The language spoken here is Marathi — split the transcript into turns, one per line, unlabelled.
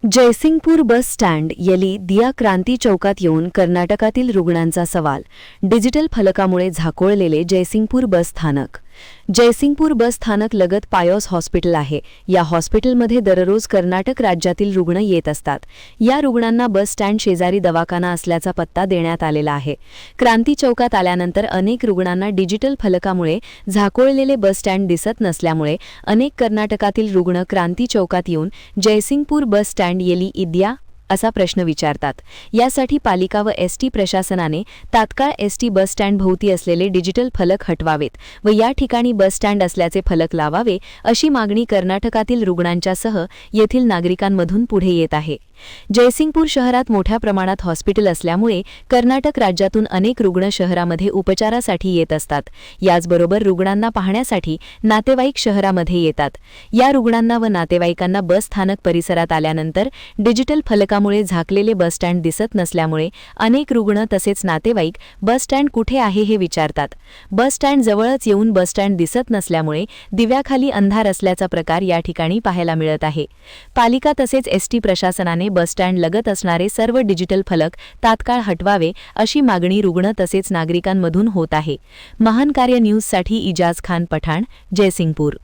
जयसिंगपूर बस स्टँड येली दिया क्रांती चौकात येऊन कर्नाटकातील रुग्णांचा सवाल. डिजिटल फलकामुळे झाकोळलेले जयसिंगपूर बस स्थानक. जयसिंगपूर बस स्थानक लगत पायोस हॉस्पिटल आहे. या हॉस्पिटलमध्ये दररोज कर्नाटक राज्यातील रुग्ण येत असतात. या रुग्णांना बस स्टँड शेजारी दवाखाना असल्याचा पत्ता देण्यात आलेला आहे. क्रांती चौकात आल्यानंतर अनेक रुग्णांना डिजिटल फलकामुळे झाकोळलेले बस स्टँड दिसत नसल्यामुळे अनेक कर्नाटकातील रुग्ण क्रांती चौकात येऊन जयसिंगपूर बस स्टँड येली इद्या असा प्रश्न विचारतात. यासाठी पालिका व एसटी प्रशासनाने तात्काळ एसटी बस स्टँड भोवती असलेले डिजिटल फलक हटवावेत व या ठिकाणी बस स्टँड असल्याचे फलक लावावे अशी मागणी कर्नाटकातील रुग्णांच्यासह येथील नागरिकांमधून पुढे येत आहे. जयसिंगपूर शहरात मोठ्या प्रमाणात हॉस्पिटल असल्यामुळे कर्नाटक राज्यातून अनेक रुग्ण शहरामध्ये उपचारासाठी येत असतात. याचबरोबर रुग्णांना पाहण्यासाठी नातेवाईक शहरामध्ये येतात. या रुग्णांना व नातेवाईकांना बस स्थानक परिसरात आल्यानंतर डिजिटल फलकामुळे झाकलेले बस स्टँड दिसत नसल्यामुळे अनेक रुग्ण तसेच नातेवाईक बस स्टँड कुठे आहे हे विचारतात. बस स्टँड जवळच येऊन बस स्टँड दिसत नसल्यामुळे दिव्याखाली अंधार असल्याचा प्रकार या ठिकाणी पाहायला मिळत आहे. पालिका तसेच एसटी प्रशासनाने बस स्टँड लगत असणारे सर्व डिजिटल फलक तात्काळ हटवावे अशी मागणी रुग्ण तसेच नागरिकांमधून होत आहे. महान कार्य न्यूजसाठी इजाज खान पठाण, जयसिंगपूर.